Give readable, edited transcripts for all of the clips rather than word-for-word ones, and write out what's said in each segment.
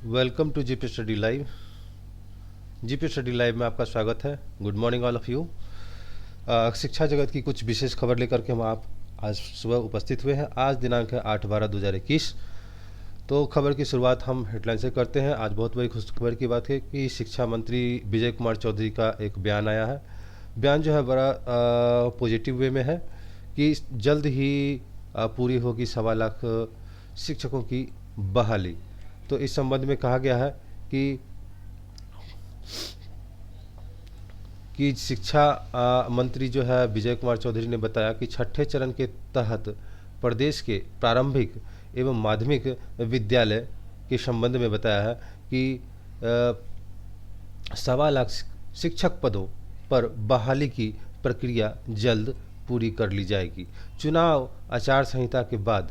Welcome to GP study live. GP study live में आपका स्वागत है। Good morning all of you. शिक्षा जगत की कुछ विशेष खबर लेकर के हम आप आज सुबह उपस्थित हुए हैं। आज दिनांक है 8/12/2021। तो खबर की शुरुआत हम हेडलाइन से करते हैं। आज बहुत बड़ी खुश खबर की बात है कि शिक्षा मंत्री विजय कुमार चौधरी का एक बयान आया है। बयान जो है बड़ा पॉजिटिव वे में है कि जल्द ही पूरी होगी 1.25 लाख शिक्षकों की बहाली। तो इस संबंध में कहा गया है कि शिक्षा मंत्री जो है विजय कुमार चौधरी ने बताया कि छठे चरण के तहत प्रदेश के प्रारंभिक एवं माध्यमिक विद्यालय के संबंध में बताया है कि 1.25 लाख शिक्षक पदों पर बहाली की प्रक्रिया जल्द पूरी कर ली जाएगी। चुनाव आचार संहिता के बाद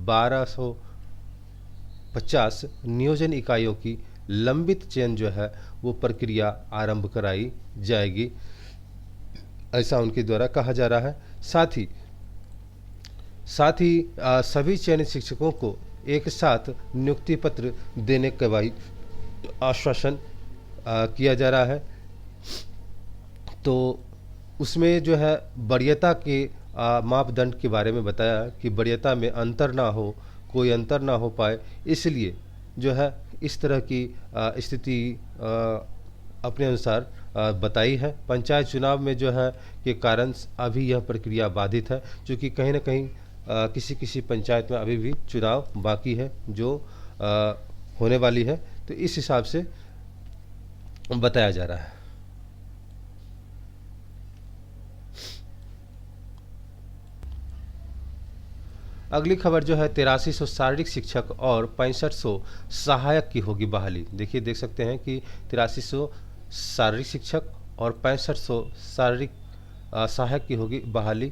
1250 नियोजन इकाइयों की लंबित चयन जो है वो प्रक्रिया आरंभ कराई जाएगी, ऐसा उनके द्वारा कहा जा रहा है। साथ ही सभी चयनित शिक्षकों को एक साथ नियुक्ति पत्र देने का भी आश्वासन किया जा रहा है। तो उसमें जो है वरीयता के मापदंड के बारे में बताया कि वरीयता में अंतर ना हो, कोई अंतर ना हो पाए, इसलिए जो है इस तरह की स्थिति अपने अनुसार बताई है। पंचायत चुनाव में जो है के कारण अभी यह प्रक्रिया बाधित है, क्योंकि कहीं ना कहीं किसी किसी पंचायत में अभी भी चुनाव बाकी है जो होने वाली है। तो इस हिसाब से बताया जा रहा है। अगली खबर जो है 8300 शारीरिक शिक्षक और 6500 सहायक की होगी बहाली। देख सकते हैं कि 8300 शारीरिक शिक्षक और 6500 शारीरिक सहायक की होगी बहाली,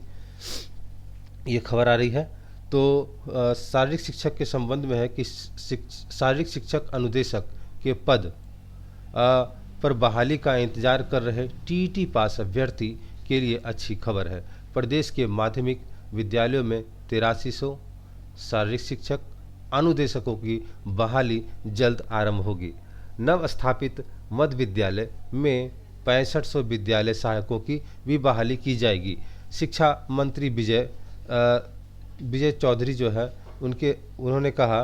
ये खबर आ रही है। तो शारीरिक शिक्षक के संबंध में है कि शारीरिक शिक्षक अनुदेशक के पद पर बहाली का इंतजार कर रहे टीईटी पास अभ्यर्थी के लिए अच्छी खबर है। प्रदेश के माध्यमिक विद्यालयों में 8300 शारीरिक शिक्षक अनुदेशकों की बहाली जल्द आरंभ होगी। नव स्थापित मध्य विद्यालय में 6500 विद्यालय सहायकों की भी बहाली की जाएगी। शिक्षा मंत्री विजय चौधरी जो है उन्होंने कहा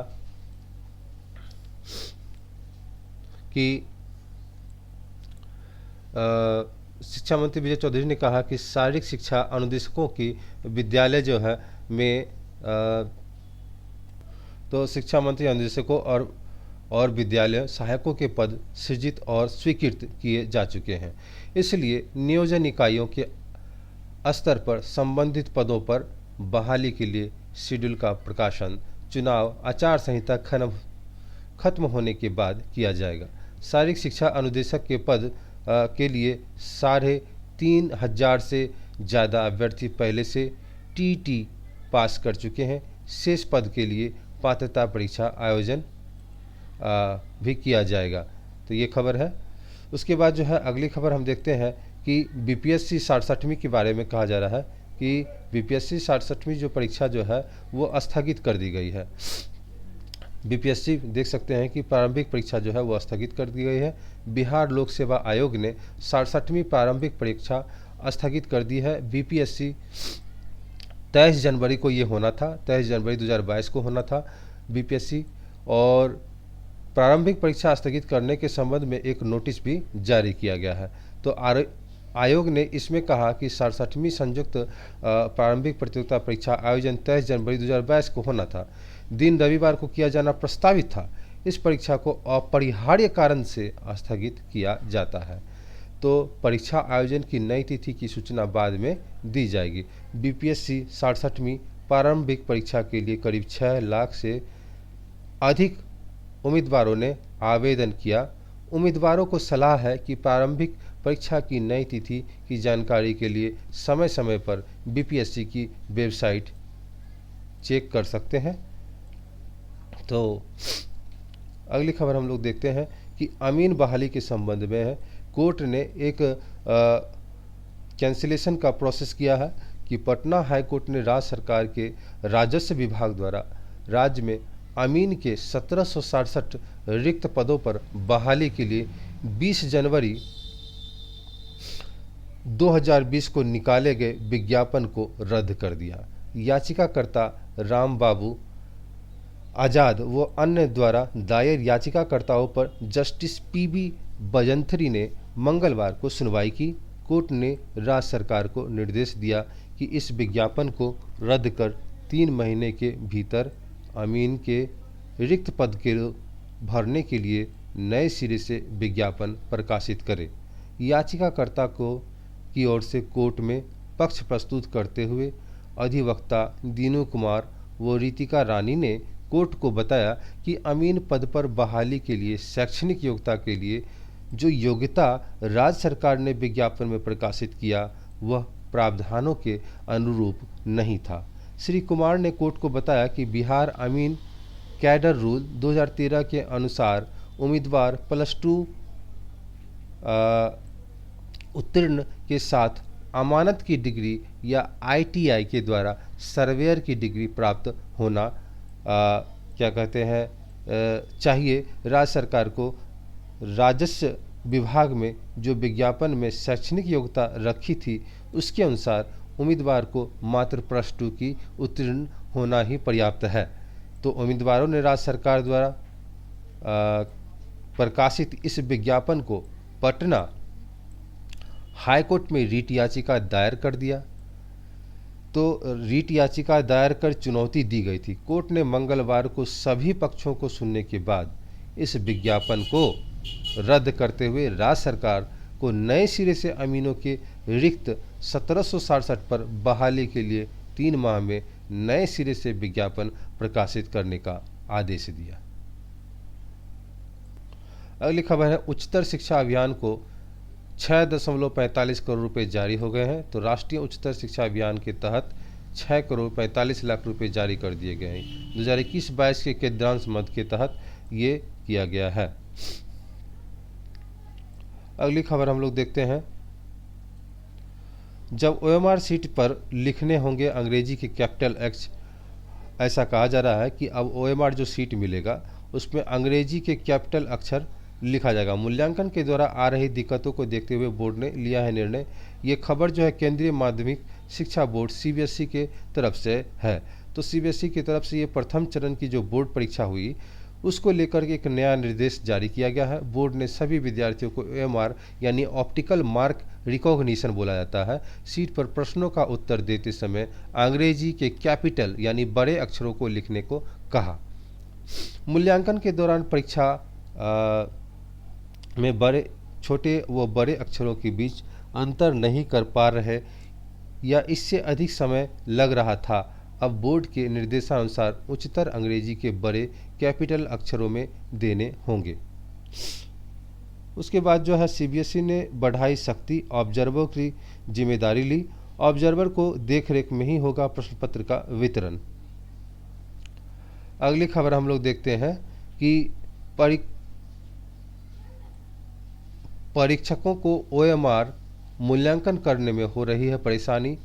कि शिक्षा मंत्री विजय चौधरी ने कहा कि शारीरिक शिक्षा अनुदेशकों की विद्यालय जो है में तो शिक्षा मंत्री अनुदेशकों और विद्यालय सहायकों के पद सृजित और स्वीकृत किए जा चुके हैं। इसलिए नियोजन इकाइयों के स्तर पर संबंधित पदों पर बहाली के लिए शेड्यूल का प्रकाशन चुनाव आचार संहिता खत्म होने के बाद किया जाएगा। शारीरिक शिक्षा अनुदेशक के पद के लिए 3500 से ज़्यादा अभ्यर्थी पहले से टीटी पास कर चुके हैं। शेष पद के लिए पात्रता परीक्षा आयोजन भी किया जाएगा। तो ये खबर है। उसके बाद जो है अगली खबर हम देखते हैं कि बीपीएससी 67वीं के बारे में कहा जा रहा है कि बीपीएससी 67वीं जो परीक्षा जो है वो स्थगित कर दी गई है। बीपीएससी देख सकते हैं कि प्रारंभिक परीक्षा जो है वो स्थगित कर दी गई है। बिहार लोक सेवा आयोग ने 67वीं प्रारंभिक परीक्षा स्थगित कर दी है। बीपीएससी 23 जनवरी को ये होना था, 23 जनवरी 2022 को होना था बीपीएससी, और प्रारंभिक परीक्षा स्थगित करने के संबंध में एक नोटिस भी जारी किया गया है। तो आयोग ने इसमें कहा कि 67वीं संयुक्त प्रारंभिक प्रतियोगिता परीक्षा आयोजन 23 जनवरी 2022 को होना था, दिन रविवार को किया जाना प्रस्तावित था। इस परीक्षा को अपरिहार्य कारण से स्थगित किया जाता है। तो परीक्षा आयोजन की नई तिथि की सूचना बाद में दी जाएगी। बीपीएससी 67वीं प्रारंभिक परीक्षा के लिए करीब 6 लाख से अधिक उम्मीदवारों ने आवेदन किया। उम्मीदवारों को सलाह है कि प्रारंभिक परीक्षा की नई तिथि की जानकारी के लिए समय समय पर बीपीएससी की वेबसाइट चेक कर सकते हैं। तो अगली खबर हम लोग देखते हैं कि अमीन बहाली के संबंध में है। कोर्ट ने एक कैंसिलेशन का प्रोसेस किया है कि पटना हाई कोर्ट ने राज्य सरकार के राजस्व विभाग द्वारा राज्य में अमीन के 1767 रिक्त पदों पर बहाली के लिए 20 जनवरी 2020 को निकाले गए विज्ञापन को रद्द कर दिया। याचिकाकर्ता राम बाबू आजाद व अन्य द्वारा दायर याचिकाकर्ताओं पर जस्टिस पीबी बजंथरी ने मंगलवार को सुनवाई की। कोर्ट ने राज्य सरकार को निर्देश दिया कि इस विज्ञापन को रद्द कर 3 महीने के भीतर अमीन के रिक्त पद के भरने के लिए नए सिरे से विज्ञापन प्रकाशित करे। याचिकाकर्ता की ओर से कोर्ट में पक्ष प्रस्तुत करते हुए अधिवक्ता दीनू कुमार व रितिका रानी ने कोर्ट को बताया कि अमीन पद पर बहाली के लिए शैक्षणिक योग्यता के लिए जो योग्यता राज्य सरकार ने विज्ञापन में प्रकाशित किया वह प्रावधानों के अनुरूप नहीं था। श्री कुमार ने कोर्ट को बताया कि बिहार अमीन कैडर रूल 2013 के अनुसार उम्मीदवार +2 उत्तीर्ण के साथ अमानत की डिग्री या ITI के द्वारा सर्वेयर की डिग्री प्राप्त होना चाहिए। राज्य सरकार को राजस्व विभाग में जो विज्ञापन में शैक्षणिक योग्यता रखी थी उसके अनुसार उम्मीदवार को मात्र +2 की उत्तीर्ण होना ही पर्याप्त है। तो उम्मीदवारों ने राज्य सरकार द्वारा प्रकाशित इस विज्ञापन को पटना हाईकोर्ट में रीट याचिका दायर कर दिया। तो रीट याचिका दायर कर चुनौती दी गई थी। कोर्ट ने मंगलवार को सभी पक्षों को सुनने के बाद इस विज्ञापन को रद्द करते हुए राज्य सरकार को नए सिरे से अमीनों के रिक्त 1767 पर बहाली के लिए 3 माह में नए सिरे से विज्ञापन प्रकाशित करने का आदेश दिया। अगली खबर है, उच्चतर शिक्षा अभियान को 6.45 करोड़ रुपए जारी हो गए हैं। तो राष्ट्रीय उच्चतर शिक्षा अभियान के तहत 6 करोड़ 45 लाख रुपए जारी कर दिए गए हैं। 2021-22 के केंद्रांश मद के तहत ये किया गया है। अगली खबर हम लोग देखते हैं, जब OMR सीट पर लिखने होंगे अंग्रेजी के कैपिटल X, ऐसा कहा जा रहा है कि अब OMR जो सीट मिलेगा उसमें अंग्रेजी के कैपिटल अक्षर लिखा जाएगा। मूल्यांकन के द्वारा आ रही दिक्कतों को देखते हुए बोर्ड ने लिया है निर्णय। ये खबर जो है केंद्रीय माध्यमिक शिक्षा बोर्ड CBSE के तरफ से है। तो CBSE की तरफ से ये प्रथम चरण की जो बोर्ड परीक्षा हुई उसको लेकर के एक नया निर्देश जारी किया गया है। बोर्ड ने सभी विद्यार्थियों को OMR यानी ऑप्टिकल मार्क रिकॉग्निशन बोला जाता है, सीट पर प्रश्नों का उत्तर देते समय अंग्रेजी के कैपिटल यानी बड़े अक्षरों को लिखने को कहा। मूल्यांकन के दौरान परीक्षा में छोटे व बड़े अक्षरों के बीच अंतर नहीं कर पा रहे या इससे अधिक समय लग रहा था। अब बोर्ड के निर्देशानुसार उच्चतर अंग्रेजी के बड़े कैपिटल अक्षरों में देने होंगे। उसके बाद जो है CBSE ने बढ़ाई सख्ती, ऑब्जर्वर की जिम्मेदारी ली। ऑब्जर्वर को देखरेख में ही होगा प्रश्न पत्र का वितरण। अगली खबर हम लोग देखते हैं कि परीक्षकों को OMR मूल्यांकन करने में हो रही है परेशानी।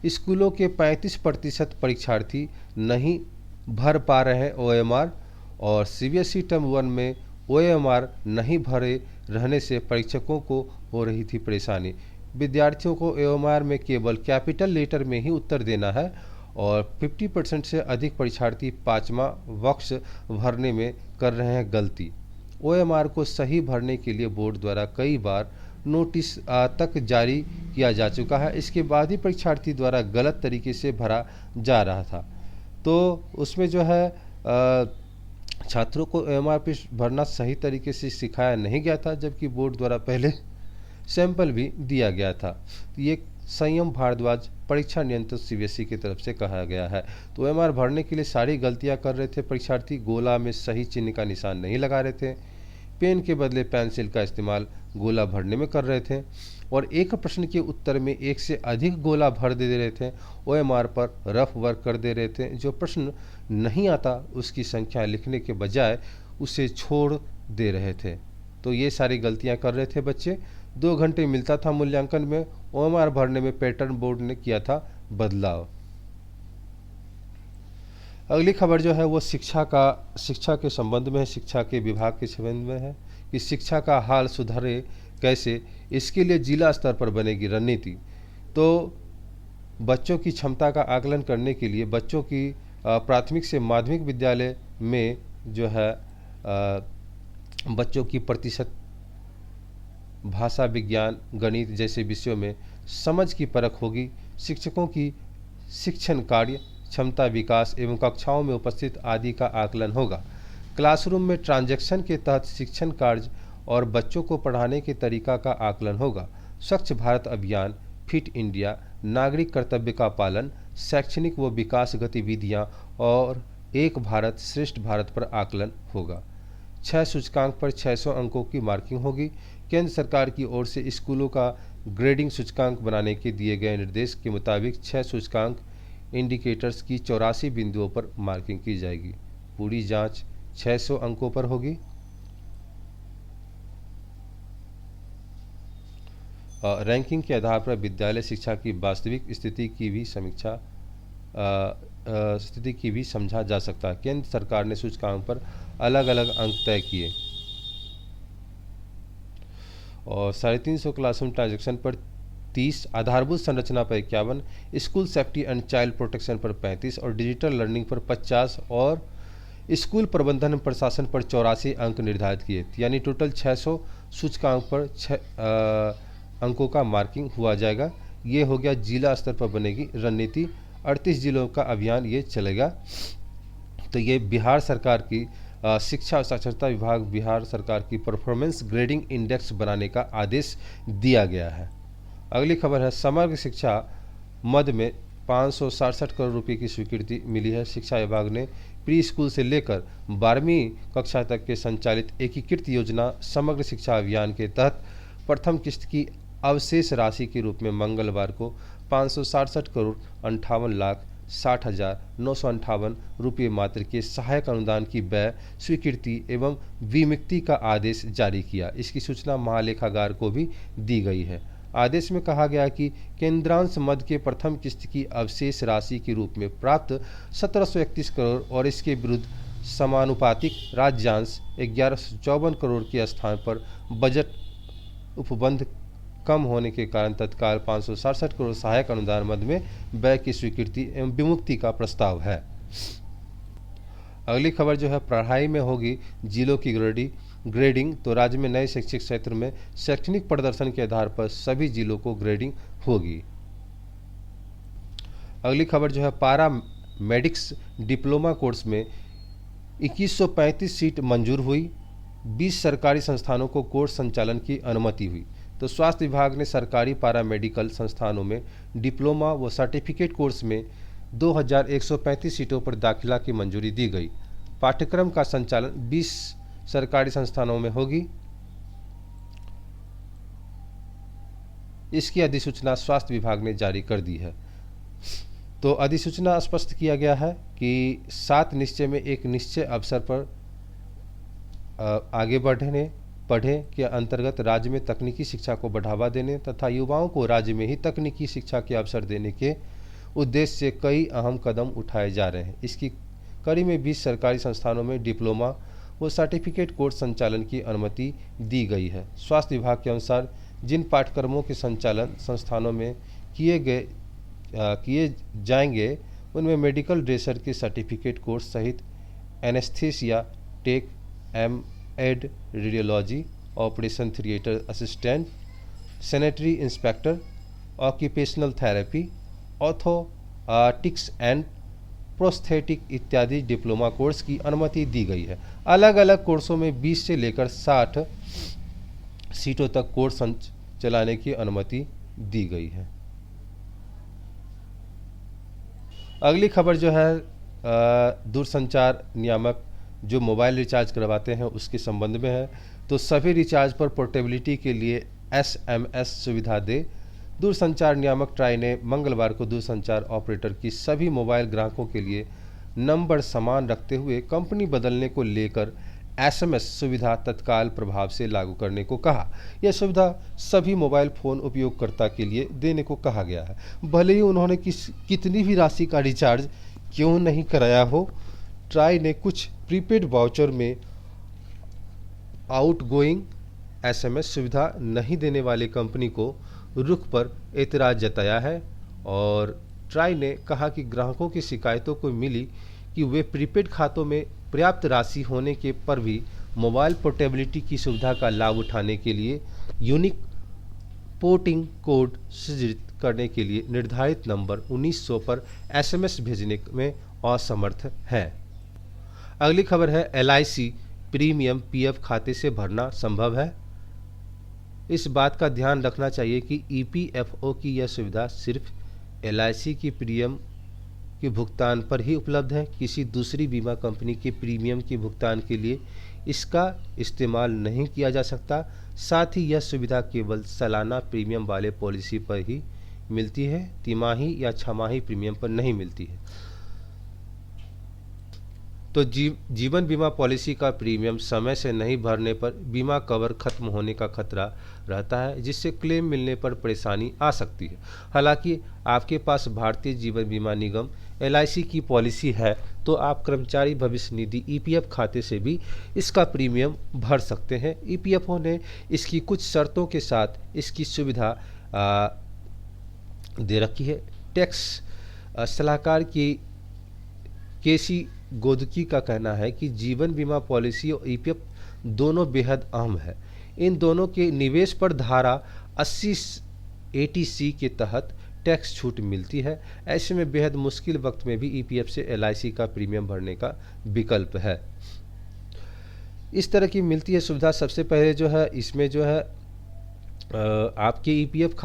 स्कूलों के 35% परीक्षार्थी नहीं भर पा रहे हैं OMR और CBSE टर्म 1 में OMR नहीं भरे रहने से परीक्षकों को हो रही थी परेशानी। विद्यार्थियों को OMR में केवल कैपिटल लेटर में ही उत्तर देना है और 50% से अधिक परीक्षार्थी 5वां बॉक्स भरने में कर रहे हैं गलती। OMR को सही भरने के लिए बोर्ड द्वारा कई बार नोटिस तक जारी किया जा चुका है। इसके बाद ही परीक्षार्थी द्वारा गलत तरीके से भरा जा रहा था। तो उसमें जो है छात्रों को OMR पे भरना सही तरीके से सिखाया नहीं गया था, जबकि बोर्ड द्वारा पहले सैंपल भी दिया गया था। तो ये संयम भारद्वाज परीक्षा नियंत्रक CBSE की तरफ से कहा गया है। तो OMR भरने के लिए सारी गलतियां कर रहे थे परीक्षार्थी। गोला में सही चिन्ह का निशान नहीं लगा रहे थे, पेन के बदले पेंसिल का इस्तेमाल गोला भरने में कर रहे थे और एक प्रश्न के उत्तर में एक से अधिक गोला भर दे रहे थे। OMR पर रफ वर्क कर दे रहे थे। जो प्रश्न नहीं आता उसकी संख्या लिखने के बजाय उसे छोड़ दे रहे थे। तो ये सारी गलतियां कर रहे थे बच्चे। 2 घंटे मिलता था मूल्यांकन में, OMR भरने में पैटर्न बोर्ड ने किया था बदलाव। अगली खबर जो है वो शिक्षा के संबंध में है, शिक्षा के विभाग के संबंध में है कि शिक्षा का हाल सुधारे कैसे, इसके लिए जिला स्तर पर बनेगी रणनीति। तो बच्चों की क्षमता का आकलन करने के लिए बच्चों की प्राथमिक से माध्यमिक विद्यालय में जो है बच्चों की प्रतिशत भाषा, विज्ञान, गणित जैसे विषयों में समझ की परख होगी। शिक्षकों की शिक्षण कार्य, क्षमता विकास एवं कक्षाओं में उपस्थित आदि का आकलन होगा। क्लासरूम में ट्रांजैक्शन के तहत शिक्षण कार्य और बच्चों को पढ़ाने के तरीका का आकलन होगा। स्वच्छ भारत अभियान, फिट इंडिया, नागरिक कर्तव्य का पालन, शैक्षणिक व विकास गतिविधियां और एक भारत श्रेष्ठ भारत पर आकलन होगा। 6 सूचकांक पर 600 अंकों की मार्किंग होगी। केंद्र सरकार की ओर से स्कूलों का ग्रेडिंग सूचकांक बनाने के दिए गए निर्देश के मुताबिक 6 सूचकांक इंडिकेटर्स की 84 बिंदुओं पर मार्किंग की जाएगी। पूरी जांच 600 अंकों पर होगी। रैंकिंग के आधार पर विद्यालय शिक्षा की वास्तविक स्थिति की भी समझा जा सकता है। केंद्र सरकार ने सूचकांक पर अलग अलग अंक तय किए और 350 क्लासरूम ट्रांजैक्शन पर 30, आधारभूत संरचना पर 51, school safety and child protection पर 35 और डिजिटल लर्निंग पर 50 और स्कूल प्रबंधन प्रशासन पर 84 अंक निर्धारित किए। यानी टोटल 600 सूचकांक पर 6 अंकों का मार्किंग हुआ जाएगा। ये हो गया जिला स्तर पर बनेगी रणनीति। 38 जिलों का अभियान ये चलेगा। तो ये बिहार सरकार की शिक्षा और साक्षरता विभाग बिहार सरकार की परफॉर्मेंस ग्रेडिंग इंडेक्स बनाने का आदेश दिया गया है। अगली खबर है समग्र शिक्षा मद में 567 करोड़ रुपए की स्वीकृति मिली है। शिक्षा विभाग ने प्री स्कूल से लेकर 12वीं कक्षा तक के संचालित एकीकृत योजना समग्र शिक्षा अभियान के तहत प्रथम किस्त की अवशेष राशि के रूप में मंगलवार को 567 करोड़ 58,60,958 रुपये मात्र के सहायक अनुदान की व्यय स्वीकृति एवं विमुक्ति का आदेश जारी किया। इसकी सूचना महालेखागार को भी दी गई है। आदेश में कहा गया कि केंद्रांश मद के प्रथम किस्त की अवशेष राशि के रूप में प्राप्त 1731 करोड़ और इसके विरुद्ध समानुपातिक राज्यांश 1154 करोड़ के स्थान पर बजट उपबंध कम होने के कारण तत्काल 567 करोड़ सहायक अनुदान मद में व्यय की स्वीकृति एवं विमुक्ति का प्रस्ताव है। अगली खबर जो है पढ़ाई में होगी जिलों की ग्रेडिंग। तो राज्य में नए शैक्षिक क्षेत्र में शैक्षणिक प्रदर्शन के आधार पर सभी जिलों को ग्रेडिंग होगी। अगली खबर जो है पारा मेडिक्स डिप्लोमा कोर्स में 2135 सीट मंजूर हुई। 20 सरकारी संस्थानों को कोर्स संचालन की अनुमति हुई। तो स्वास्थ्य विभाग ने सरकारी पारा मेडिकल संस्थानों में डिप्लोमा व सर्टिफिकेट कोर्स में 2135 सीटों पर दाखिला की मंजूरी दी गई। पाठ्यक्रम का संचालन 20 सरकारी संस्थानों में होगी। इसकी अधिसूचना स्वास्थ्य विभाग ने जारी कर दी है। तो अधिसूचना स्पष्ट किया गया है कि 7 निश्चय में एक निश्चय अवसर पर आगे पढ़े के अंतर्गत राज्य में तकनीकी शिक्षा को बढ़ावा देने तथा युवाओं को राज्य में ही तकनीकी शिक्षा के अवसर देने के उद्देश्य से कई अहम कदम उठाए जा रहे हैं। इसकी कड़ी में 20 सरकारी संस्थानों में डिप्लोमा व सर्टिफिकेट कोर्स संचालन की अनुमति दी गई है। स्वास्थ्य विभाग के अनुसार जिन पाठ्यक्रमों के संचालन संस्थानों में किए जाएंगे उनमें मेडिकल ड्रेसर के सर्टिफिकेट कोर्स सहित anaesthesia tech, MEd, radiology, operation theatre assistant, sanitary inspector, occupational therapy, orthotics and prosthetic इत्यादि डिप्लोमा कोर्स की अनुमति दी गई है। अलग अलग कोर्सों में 20 से लेकर 60 सीटों तक कोर्स चलाने की अनुमति दी गई है। अगली खबर जो है दूरसंचार नियामक जो मोबाइल रिचार्ज करवाते हैं उसके संबंध में है। तो सभी रिचार्ज पर पोर्टेबिलिटी के लिए SMS सुविधा दे। दूरसंचार नियामक ट्राई ने मंगलवार को दूरसंचार ऑपरेटर की सभी मोबाइल ग्राहकों के लिए नंबर समान रखते हुए कंपनी बदलने को लेकर SMS सुविधा तत्काल प्रभाव से लागू करने को कहा। यह सुविधा सभी मोबाइल फ़ोन उपयोगकर्ता के लिए देने को कहा गया है, भले ही उन्होंने कितनी भी राशि का रिचार्ज क्यों नहीं कराया हो, ट्राई ने कुछ प्रीपेड वाउचर में आउटगोइंग एसएमएस सुविधा नहीं देने वाली कंपनी को रुख पर एतराज़ जताया है। और ट्राई ने कहा कि ग्राहकों की शिकायतों को मिली कि वे प्रीपेड खातों में पर्याप्त राशि होने के पर भी मोबाइल पोर्टेबिलिटी की सुविधा का लाभ उठाने के लिए यूनिक पोर्टिंग कोड सृजित करने के लिए निर्धारित नंबर 1900 पर एसएमएस भेजने में असमर्थ है। अगली खबर है, एलआईसी प्रीमियम पीएफ खाते से भरना संभव है। इस बात का ध्यान रखना चाहिए कि ईपीएफओ की यह सुविधा सिर्फ एलआईसी की प्रीमियम के भुगतान पर ही उपलब्ध है। किसी दूसरी बीमा कंपनी के प्रीमियम के भुगतान के लिए इसका इस्तेमाल नहीं किया जा सकता। साथ ही यह सुविधा केवल सालाना प्रीमियम वाले पॉलिसी पर ही मिलती है, तिमाही या छमाही प्रीमियम पर नहीं मिलती है। तो जीवन बीमा पॉलिसी का प्रीमियम समय से नहीं भरने पर बीमा कवर खत्म होने का खतरा रहता है, जिससे क्लेम मिलने पर परेशानी आ सकती है। हालांकि आपके पास भारतीय जीवन बीमा निगम एलआईसी की पॉलिसी है तो आप कर्मचारी भविष्य निधि ईपीएफ खाते से भी इसका प्रीमियम भर सकते हैं। ईपीएफओ ने इसकी कुछ शर्तों के साथ इसकी सुविधा दे रखी है। टैक्स सलाहकार की केसी गोदकी का कहना है कि जीवन बीमा पॉलिसी और ईपीएफ दोनों बेहद अहम है। इन दोनों के निवेश पर धारा 80 एटीसी के तहत टैक्स छूट मिलती है। ऐसे में बेहद मुश्किल वक्त में भी ईपीएफ से एलआईसी का प्रीमियम भरने का विकल्प है। इस तरह की मिलती है सुविधा। सबसे पहले जो है इसमें जो है आपके ईपीएफ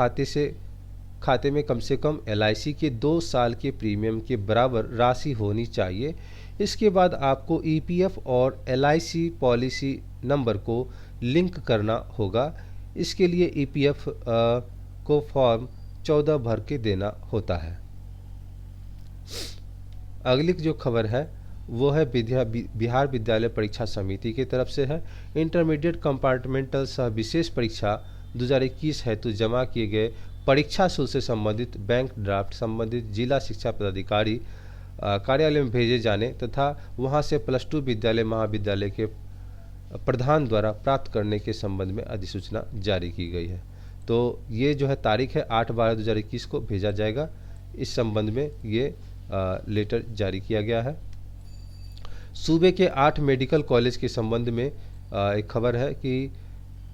खाते में कम से कम एलआईसी के 2 साल के प्रीमियम के बराबर राशि होनी चाहिए। इसके बाद आपको ईपीएफ और एलआईसी पॉलिसी नंबर को लिंक करना होगा। इसके लिए ईपीएफ को फॉर्म 14 भर के देना होता है। अगली जो खबर है वो है बिहार विद्यालय परीक्षा समिति की तरफ से है। इंटरमीडिएट कंपार्टमेंटल सह विशेष परीक्षा 2021 हेतु जमा किए गए परीक्षा शुल्क से संबंधित बैंक ड्राफ्ट संबंधित जिला शिक्षा पदाधिकारी कार्यालय में भेजे जाने तथा वहां से +2 विद्यालय महाविद्यालय के प्रधान द्वारा प्राप्त करने के संबंध में अधिसूचना जारी की गई है। तो ये जो है तारीख है 8/12/2021 को भेजा जाएगा। इस संबंध में ये लेटर जारी किया गया है। सूबे के 8 मेडिकल कॉलेज के संबंध में एक खबर है कि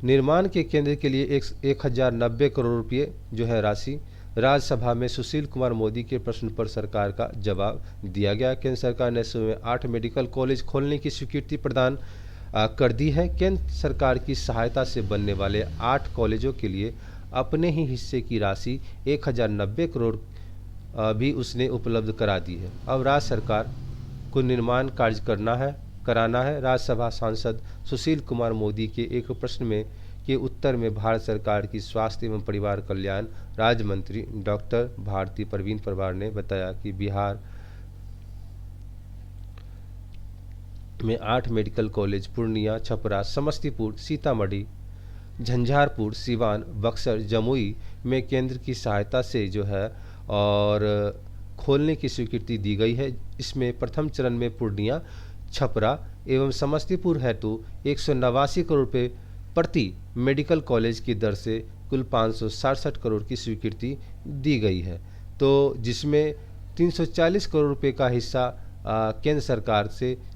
निर्माण के केंद्र के लिए 1090 करोड़ रुपये जो है राशि राज्यसभा में सुशील कुमार मोदी के प्रश्न पर सरकार का जवाब दिया गया। केंद्र सरकार ने सूबे में 8 मेडिकल कॉलेज खोलने की स्वीकृति प्रदान कर दी है। केंद्र सरकार की सहायता से बनने वाले 8 कॉलेजों के लिए अपने ही हिस्से की राशि 1090 करोड़ भी उसने उपलब्ध करा दी है। अब राज्य सरकार को निर्माण कार्य कराना है। राज्यसभा सांसद सुशील कुमार मोदी के एक प्रश्न के उत्तर में भारत सरकार की स्वास्थ्य एवं परिवार कल्याण राज्य मंत्री डॉक्टर भारती प्रवीण परमार ने बताया कि बिहार में 8 मेडिकल कॉलेज पूर्णिया, छपरा, समस्तीपुर, सीतामढ़ी, झंझारपुर, सिवान, बक्सर, जमुई में केंद्र की सहायता से जो है और खोलने की स्वीकृति दी गई है। इसमें प्रथम चरण में पूर्णिया, छपरा एवं समस्तीपुर हेतु 189 करोड़ रुपये प्रति मेडिकल कॉलेज की दर से कुल 567 करोड़ की स्वीकृति दी गई है। तो जिसमें 340 करोड़ रुपये का हिस्सा केंद्र सरकार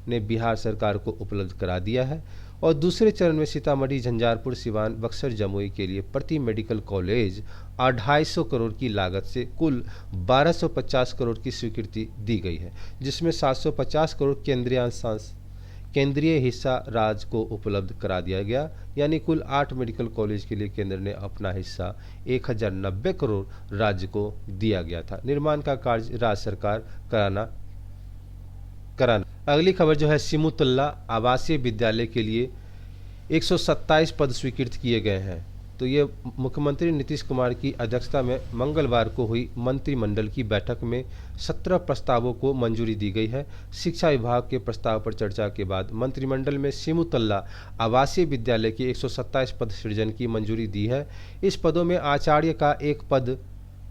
ने बिहार सरकार को उपलब्ध करा दिया है। और दूसरे चरण में सीतामढ़ी, झंझारपुर, सिवान, बक्सर, जमुई के लिए प्रति मेडिकल कॉलेज 250 करोड़ की लागत से कुल 1250 करोड़ की स्वीकृति दी गई है, जिसमें 750 करोड़ केंद्रीय हिस्सा राज्य को उपलब्ध करा दिया गया। यानी कुल 8 मेडिकल कॉलेज के लिए केंद्र ने अपना हिस्सा 1090 करोड़ राज्य को दिया गया था। निर्माण का कार्य राज्य सरकार कराना। अगली खबर जो है, सिमुतुल्ला आवासीय विद्यालय के लिए 127 पद स्वीकृत किए गए हैं। तो ये मुख्यमंत्री नीतीश कुमार की अध्यक्षता में मंगलवार को हुई मंत्रिमंडल की बैठक में 17 प्रस्तावों को मंजूरी दी गई है। शिक्षा विभाग के प्रस्ताव पर चर्चा के बाद मंत्रिमंडल में सिमुतुल्ला आवासीय विद्यालय के 127 पद सृजन की मंजूरी दी है। इस पदों में आचार्य का 1 पद,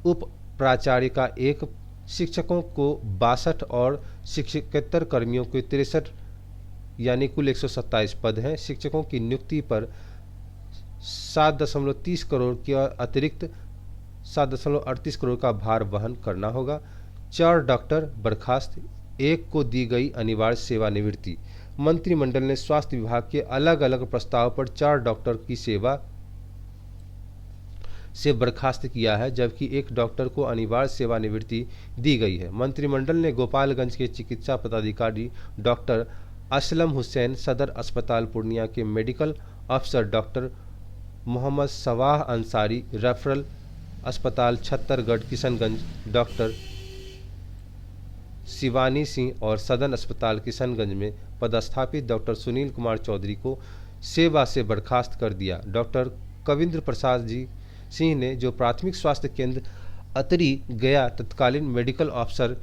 उप प्राचार्य का 1 शिक्षकों को 62 और शिक्षकेतर कर्मियों को 63 यानी कुल 127 पद हैं। शिक्षकों की नियुक्ति पर 7.30 करोड़ के अतिरिक्त 7.38 करोड़ का भार वहन करना होगा। 4 डॉक्टर बर्खास्त, 1 को दी गई अनिवार्य सेवानिवृत्ति। मंत्रिमंडल ने स्वास्थ्य विभाग के अलग अलग प्रस्ताव पर 4 डॉक्टर की सेवा से बर्खास्त किया है, जबकि 1 डॉक्टर को अनिवार्य सेवानिवृत्ति दी गई है। मंत्रिमंडल ने गोपालगंज के चिकित्सा पदाधिकारी डॉक्टर असलम हुसैन, सदर अस्पताल पूर्णिया के मेडिकल अफसर डॉक्टर मोहम्मद सवाह अंसारी, रेफरल अस्पताल छत्तरगढ़ किशनगंज डॉक्टर शिवानी सिंह और सदन अस्पताल किशनगंज में पदस्थापित डॉक्टर सुनील कुमार चौधरी को सेवा से बर्खास्त कर दिया। डॉक्टर कविंद्र प्रसाद जी सिंह ने, जो प्राथमिक स्वास्थ्य केंद्र अतरी गया तत्कालीन मेडिकल ऑफिसर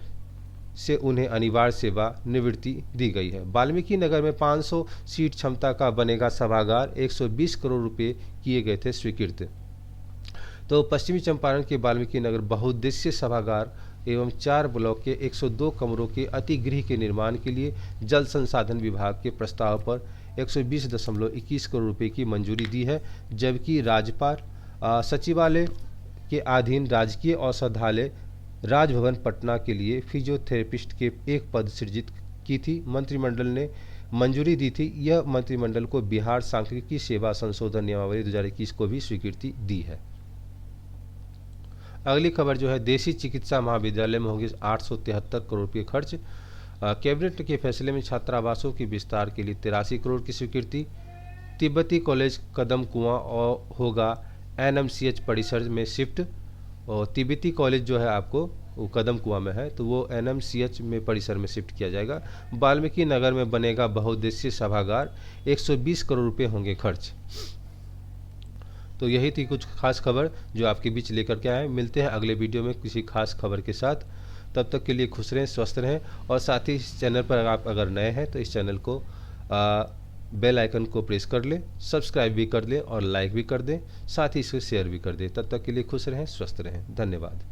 से उन्हें अनिवार्य सेवा निवृत्ति दी गई है। वाल्मीकि नगर में 500 सीट क्षमता का बनेगा सभागार, 120 करोड़ रुपए किए गए थे स्वीकृत। तो पश्चिमी चंपारण के वाल्मीकि नगर बहुउद्देशीय सभागार एवं 4 ब्लॉक के 102 कमरों के अतिगृह के निर्माण के लिए जल संसाधन विभाग के प्रस्ताव पर 120.21 करोड़ रुपए की मंजूरी दी है, जबकि राज्यपाल सचिवालय के अधीन राजकीय औषधालय राजभवन पटना के लिए फिजियोथेरेपिस्ट के 1 पद सृजित की थी। मंत्रिमंडल ने मंजूरी दी थी। यह मंत्रिमंडल को बिहार सांख्यिकी सेवा संशोधन नियमावली 2021 को भी स्वीकृति दी है। अगली खबर जो है, देसी चिकित्सा महाविद्यालय में होंगे 873 करोड़ रुपये खर्च। कैबिनेट के फैसले में छात्रावासों के विस्तार के लिए 83 करोड़ की स्वीकृति। तिब्बती कॉलेज कदम कुआं होगा एनएमसीएच परिसर में शिफ्ट, और तिब्बती कॉलेज जो है आपको वो कदम कुआं में है, तो वो एनएमसीएच में परिसर में शिफ्ट किया जाएगा। वाल्मीकि नगर में बनेगा बहुउद्देशीय सभागार, 120 करोड़ रुपए होंगे खर्च। तो यही थी कुछ खास खबर जो आपके बीच लेकर के आए। मिलते हैं अगले वीडियो में किसी खास खबर के साथ। तब तक के लिए खुश रहें, स्वस्थ रहें, और साथ ही इस चैनल पर आप अगर नए हैं तो इस चैनल को बेल आइकन को प्रेस कर लें, सब्सक्राइब भी कर लें और लाइक भी कर दें, साथ ही इसे शेयर भी कर दें। तब तक के लिए खुश रहें, स्वस्थ रहें। धन्यवाद।